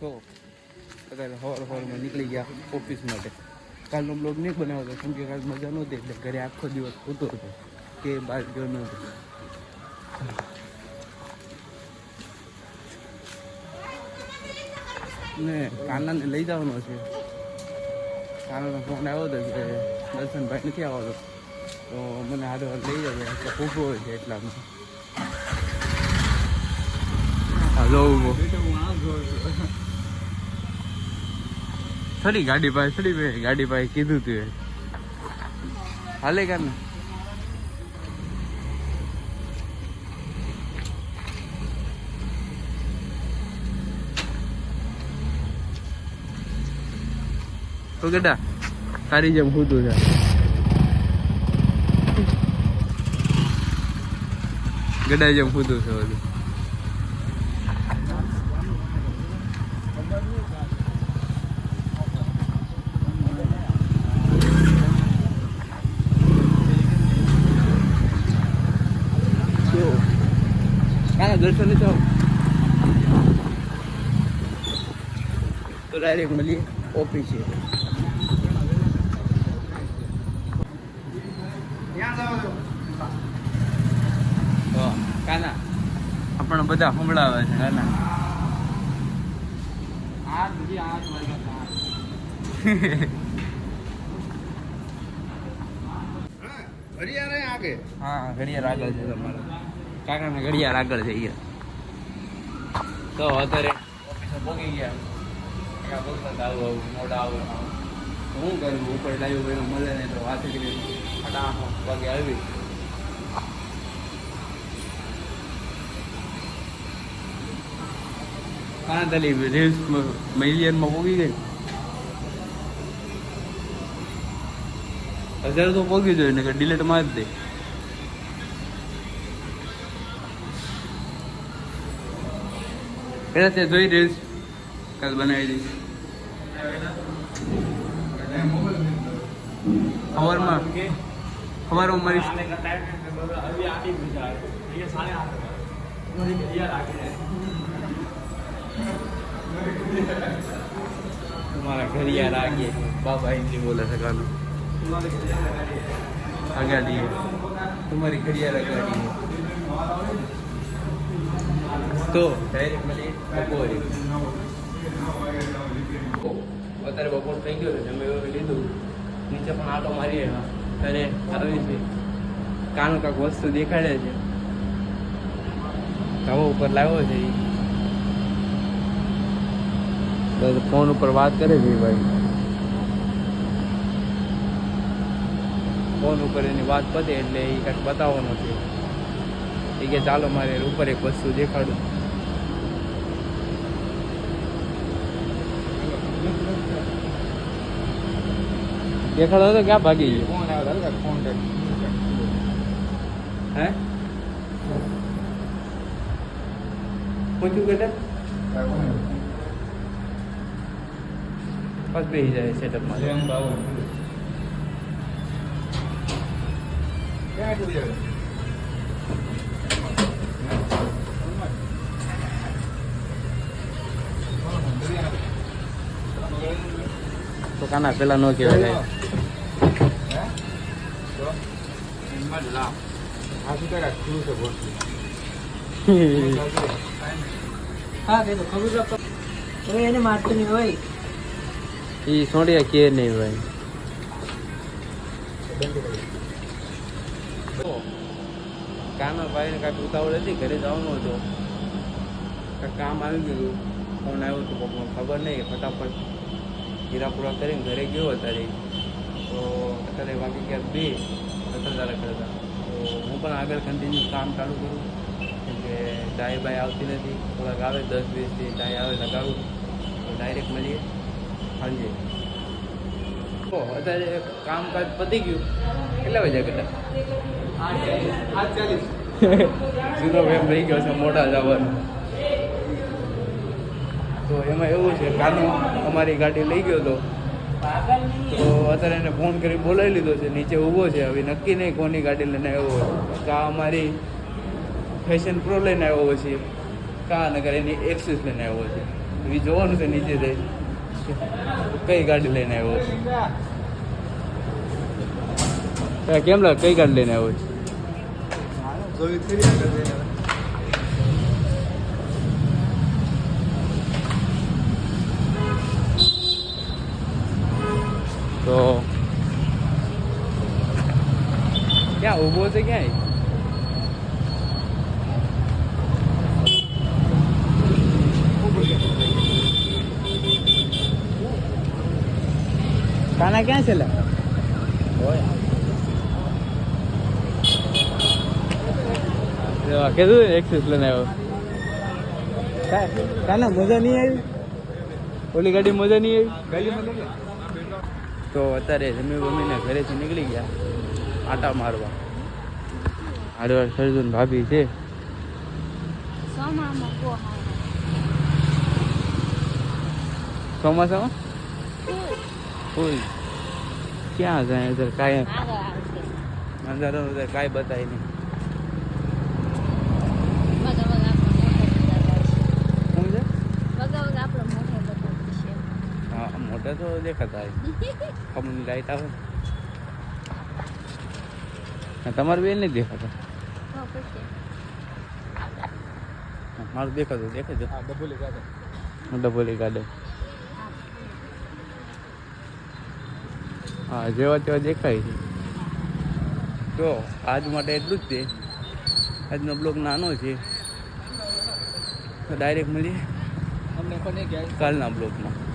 તો અત્યારે હવારમાં નીકળી ગયા ઓફિસ માટે. કાલનો બ્લોગ નહીં બનાવતો કેમ કે કાલ મજા નહોતી એટલે ઘરે આખો દિવસ સૂતો હતો કે બહાર ગયો નહોતો. ને કાનાને લઈ જવાનો છે. કાનાનો ફોન આવ્યો હતો કે દર્શનભાઈ નથી આવવાનો તો મને હાથે લઈ જશે એટલે ઊભો હોય છે એટલામાં. હલો થોડી ગાડી પાસે થોડી ગાડી પાસે કીધું તું હાલે કાને તો ગડા તારી જેમ ખુદું છે. ગડા જેમ ખુદું છે બધું. દર્શન જાઓ તો ડાયરેક્ટ મળીએ ઓફિસે. કાના આપણે બધા સંભળાવે છે. કાના ઘડિયાળ આગળ. હા ઘડિયાળ આગળ છે તમારે. કાકાને ઘડિયાળ આગળ જઈએ તો અત્યારે ઓફિસે પહોંચી ગયા. આવું મોડા આવું શું કરવું ઉપર લાવ્યું ભાઈ મળે ને તો વાત કરી ફટાફટ પગે આવી. કાં તલી રીલ્સ મિલિયનમાં પહોંચી ગઈ. 1000 તો પહોંચી જાય ને કે ડિલેટ મારી દે. પેલા તે જોઈ રીલ્સ કાલ બનાવી દઈશ. સવારમાં મારી તમારા ઘડિયાળ આગે બાબા ઇન્દ્રી બોલે છે. કાનું આગાડી તમારી ઘડિયાળ આગાડી તો ડાયરેક્ટ મળીએ બપોરે. અત્યારે બપોર થઈ ગયો છે. જમે લીધું નીચે પણ આટો મારીએ ત્યારે આવી છે. કાનું કાંક વસ્તુ દેખાડે છે. ધાબા ઉપર લાવ્યો છે એ ફોન ઉપર વાત કરે છે ભાઈ. ફોન ઉપર એની વાત પતે એટલે એ કાંઈક બતાવવાનો છે. એ કે ચાલો મારે ઉપર એક વસ્તુ દેખાડું. દેખાડો તો ક્યાં ભાગી ગયો. હે પૂછ્યું કે બસ બેસી જાય સેટઅપમાં. તો કાના પેલા ન કહેવાય. એને મારતું નહીં હોય એ સોડિયા કે નહીં ભાઈ. કાના ભાઈને કાંઈક ઉતાવળ હતી, ઘરે જવાનું હતું, કાંઈક કામ આવી ગયું. ફોન આવ્યો હતો પપ્પા ખબર નહીં. ફટાફટ હીરાપુરા કરીને ઘરે ગયો અત્યારે. તો અત્યારે વાગી ગયા 2 તારા કરતા. તો હું પણ આગળ કન્ટિન્યુ કામ ચાલુ કરું કેમ કે ચાય બાય આવતી નથી. થોડાક આવે 10-20 ચાય આવે લગાવું તો ડાયરેક્ટ મળીએ સાંજે. તો અત્યારે કામકાજ પતી ગયું. કેટલા વાગ્યા કરતા 8:40 જૂનો વેમ રહી ગયો છે મોટા જવાનું. તો એમાં એવું છે કાનો અમારી ગાડી લઈ ગયો હતો. તો અત્યારે એને ફોન કરી બોલાવી લીધો છે. નીચે ઊભો છે. હવે નક્કી નહીં કોની ગાડી લઈને આવ્યો હોય. કા અમારી ફેશન પ્રો લઈને આવ્યો છે, કા નગર એની એક્સિસ લઈને આવ્યો છે. એ જોવાનું છે નીચે જઈ કઈ ગાડી લઈને આવ્યો છે કેમ લાગે કઈ ગાડી લઈને આવ્યો છે તો ક્યાં ઊભો છે ક્યાંય કાના ક્યાં છે લા કીધું એક્સેસ લઈને આવ્યો કાના મજા નહીં આવી ઓલી ગાડી મજા નહીં આવી તો અત્યારે જમી બમીને ઘરેથી નીકળી ગયા આટા મારવા હાડવાર સરજુન ભાભી છે ચોમાસામાં ફૂલ ક્યાં જાય ઉધર કાંઈ અંધારો ઉધર કાંઈ બતાય નહીં સમજે હા મોટા તો દેખાતા ખમની લાઈટ આવે તમારું બેન નહીં દેખાતા મારું દેખાતું દેખાય ડબોલી ગાર્ડન હા જેવા તેવા દેખાય છે તો આજ માટે એટલું જ છે આજનો બ્લોગ નાનો છે તો ડાયરેક્ટ મળીએ કાલના બ્લોગમાં